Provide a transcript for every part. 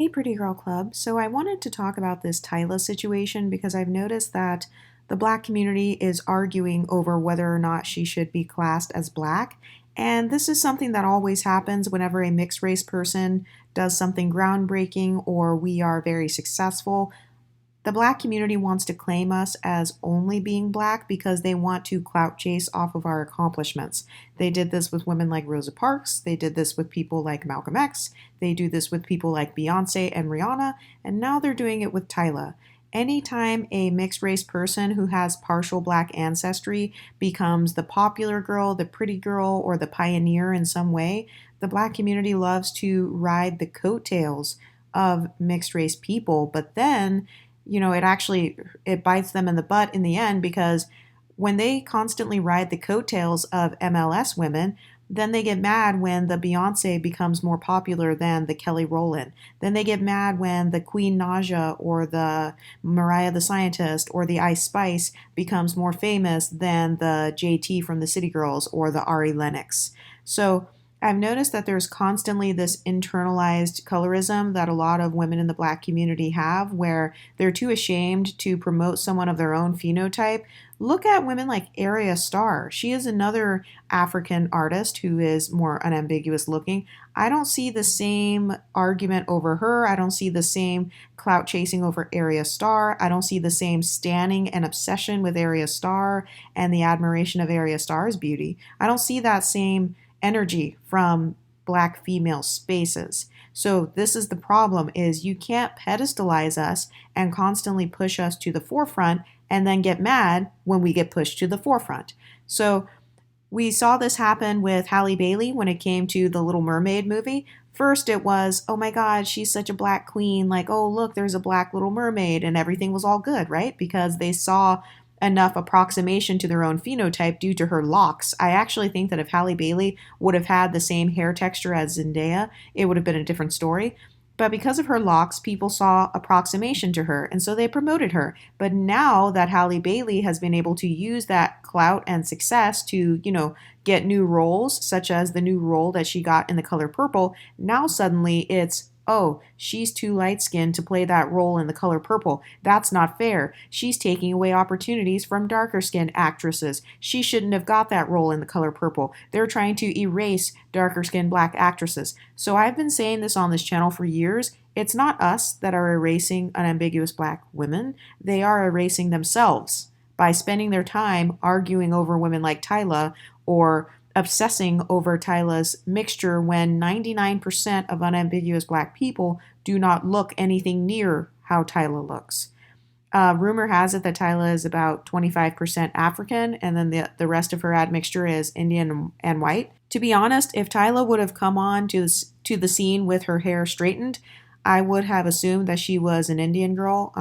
Hey, Pretty Girl Club. So I wanted to talk about this Tylas situation because I've noticed that the black community is arguing over whether or not she should be classed as black. And this is something that always happens whenever a mixed race person does something groundbreaking or we are very successful. The black community wants to claim us as only being black because they want to clout chase off of our accomplishments. They did this with women like Rosa Parks. They did this with people like Malcolm X. They do this with people like Beyonce and Rihanna. And now they're doing it with Tyla. Anytime a mixed race person who has partial black ancestry becomes the popular girl, the pretty girl, or the pioneer in some way, the black community loves to ride the coattails of mixed race people. But then it bites them in the butt in the end because when they constantly ride the coattails of MLS women, then they get mad when the Beyonce becomes more popular than the Kelly Rowland. Then they get mad when the Queen Naja or the Mariah the Scientist or the Ice Spice becomes more famous than the JT from the City Girls or the Ari Lennox. So I've noticed that there's constantly this internalized colorism that a lot of women in the black community have where they're too ashamed to promote someone of their own phenotype. Look at women like Arya Starr. She is another African artist who is more unambiguous looking. I don't see the same argument over her. I don't see the same clout chasing over Arya Starr. I don't see the same standing and obsession with Arya Starr and the admiration of Arya Starr's beauty. I don't see that same energy from black female spaces. So this is the problem is you can't pedestalize us and constantly push us to the forefront and then get mad when we get pushed to the forefront. So we saw this happen with Halle Bailey when it came to the Little Mermaid movie. First, it was, oh my God, she's such a black queen. Like, oh, look, there's a black Little Mermaid, and everything was all good, right? Because they saw enough approximation to their own phenotype due to her locks. I actually think that if Halle Bailey would have had the same hair texture as Zendaya, it would have been a different story. But because of her locks, people saw approximation to her, and so they promoted her. But now that Halle Bailey has been able to use that clout and success to, get new roles, such as the new role that she got in The Color Purple, now suddenly it's, oh, she's too light skinned to play that role in The Color Purple. That's not fair. She's taking away opportunities from darker skinned actresses. She shouldn't have got that role in The Color Purple. They're trying to erase darker skinned black actresses. So I've been saying this on this channel for years. It's not us that are erasing unambiguous black women. They are erasing themselves by spending their time arguing over women like Tyla or obsessing over Tyla's mixture when 99% of unambiguous black people do not look anything near how Tyla looks. Rumor has it that Tyla is about 25% African, and then the rest of her admixture is Indian and white. To be honest, if Tyla would have come on to the scene with her hair straightened, I would have assumed that she was an Indian girl.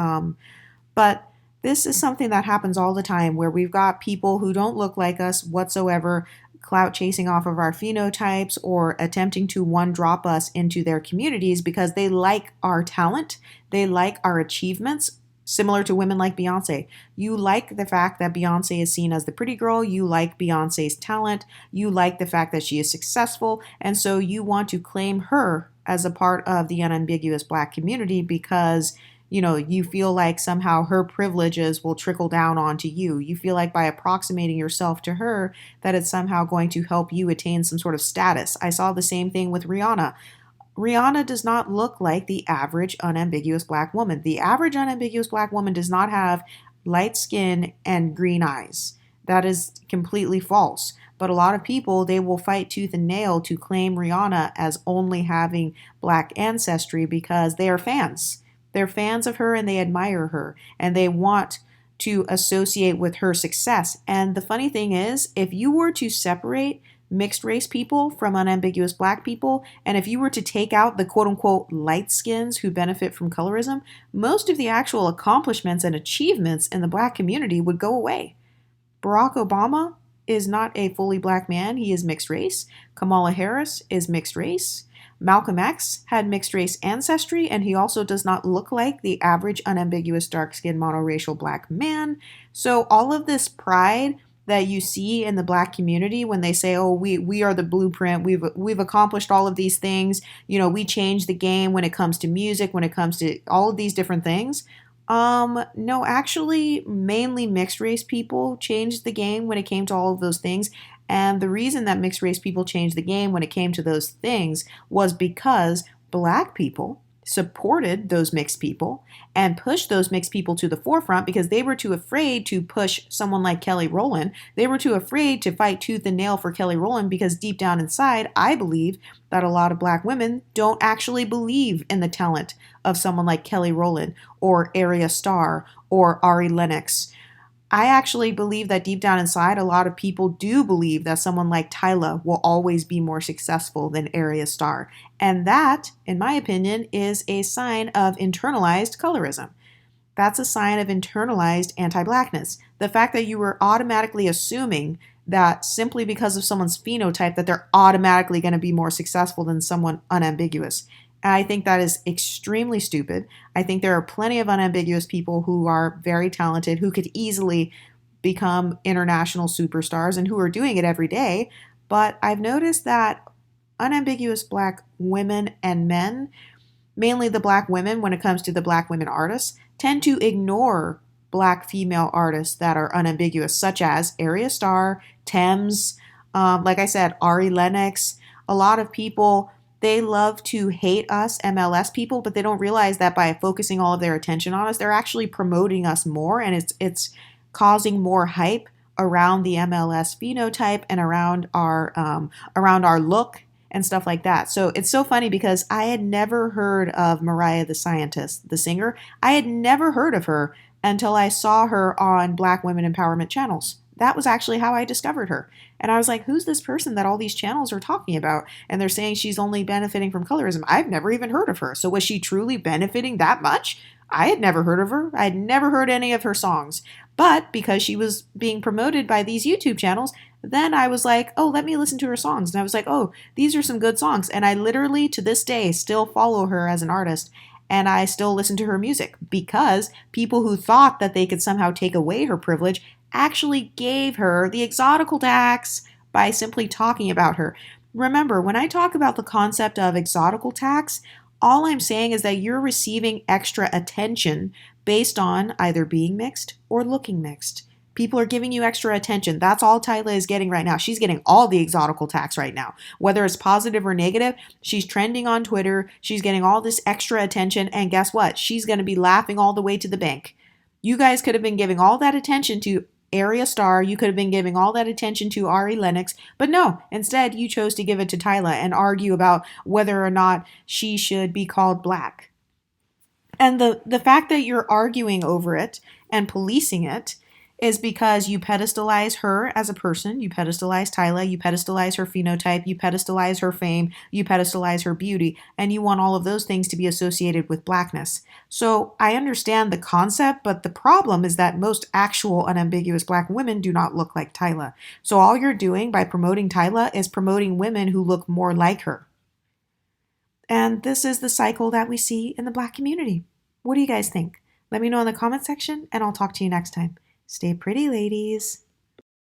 But this is something that happens all the time where we've got people who don't look like us whatsoever clout chasing off of our phenotypes or attempting to one drop us into their communities because they like our talent, they like our achievements, similar to women like Beyonce. You like the fact that Beyonce is seen as the pretty girl, you like Beyonce's talent, you like the fact that she is successful, and so you want to claim her as a part of the unambiguous black community because you feel like somehow her privileges will trickle down onto you. You feel like by approximating yourself to her, that it's somehow going to help you attain some sort of status. I saw the same thing with Rihanna. Rihanna does not look like the average unambiguous black woman. The average unambiguous black woman does not have light skin and green eyes. That is completely false. But a lot of people, they will fight tooth and nail to claim Rihanna as only having black ancestry because they are fans. They're fans of her and they admire her and they want to associate with her success. And the funny thing is, if you were to separate mixed race people from unambiguous black people, and if you were to take out the quote unquote light skins who benefit from colorism, most of the actual accomplishments and achievements in the black community would go away. Barack Obama is not a fully black man, he is mixed race. Kamala Harris is mixed race. Malcolm X had mixed race ancestry, and he also does not look like the average unambiguous dark-skinned monoracial black man. So all of this pride that you see in the black community when they say, "Oh, we are the blueprint. We've accomplished all of these things. You know, we changed the game when it comes to music, when it comes to all of these different things." No, actually, mainly mixed race people changed the game when it came to all of those things. And the reason that mixed race people changed the game when it came to those things was because black people supported those mixed people and pushed those mixed people to the forefront because they were too afraid to push someone like Kelly Rowland. They were too afraid to fight tooth and nail for Kelly Rowland because deep down inside, I believe that a lot of black women don't actually believe in the talent of someone like Kelly Rowland or Arya Starr or Ari Lennox. I actually believe that deep down inside, a lot of people do believe that someone like Tyla will always be more successful than Arya Starr. And that, in my opinion, is a sign of internalized colorism. That's a sign of internalized anti blackness. The fact that you were automatically assuming that simply because of someone's phenotype that they're automatically going to be more successful than someone unambiguous. I think that is extremely stupid. I think there are plenty of unambiguous people who are very talented, who could easily become international superstars and who are doing it every day. But I've noticed that unambiguous black women and men, mainly the black women when it comes to the black women artists, tend to ignore black female artists that are unambiguous, such as Arya Starr, Thames, like I said, Ari Lennox. A lot of people, they love to hate us MLS people, but they don't realize that by focusing all of their attention on us, they're actually promoting us more, and it's causing more hype around the MLS phenotype and around our look and stuff like that. So it's so funny because I had never heard of Mariah the Scientist, the singer. I had never heard of her until I saw her on Black Women Empowerment channels. That was actually how I discovered her. And I was like, who's this person that all these channels are talking about? And they're saying she's only benefiting from colorism. I've never even heard of her. So was she truly benefiting that much? I had never heard of her. I had never heard any of her songs. But because she was being promoted by these YouTube channels, then I was like, oh, let me listen to her songs. And I was like, oh, these are some good songs. And I literally, to this day, still follow her as an artist. And I still listen to her music because people who thought that they could somehow take away her privilege actually gave her the exotical tax by simply talking about her. Remember, when I talk about the concept of exotical tax, all I'm saying is that you're receiving extra attention based on either being mixed or looking mixed. People are giving you extra attention. That's all Tyla is getting right now. She's getting all the exotical tax right now. Whether it's positive or negative, she's trending on Twitter. She's getting all this extra attention. And guess what? She's going to be laughing all the way to the bank. You guys could have been giving all that attention to Arya Starr. You could have been giving all that attention to Ari Lennox. But no, instead you chose to give it to Tyla and argue about whether or not she should be called black. And the fact that you're arguing over it and policing it is because you pedestalize her as a person, you pedestalize Tyla, you pedestalize her phenotype, you pedestalize her fame, you pedestalize her beauty, and you want all of those things to be associated with blackness. So I understand the concept, but the problem is that most actual unambiguous black women do not look like Tyla. So all you're doing by promoting Tyla is promoting women who look more like her. And this is the cycle that we see in the black community. What do you guys think? Let me know in the comment section, and I'll talk to you next time. Stay pretty, ladies.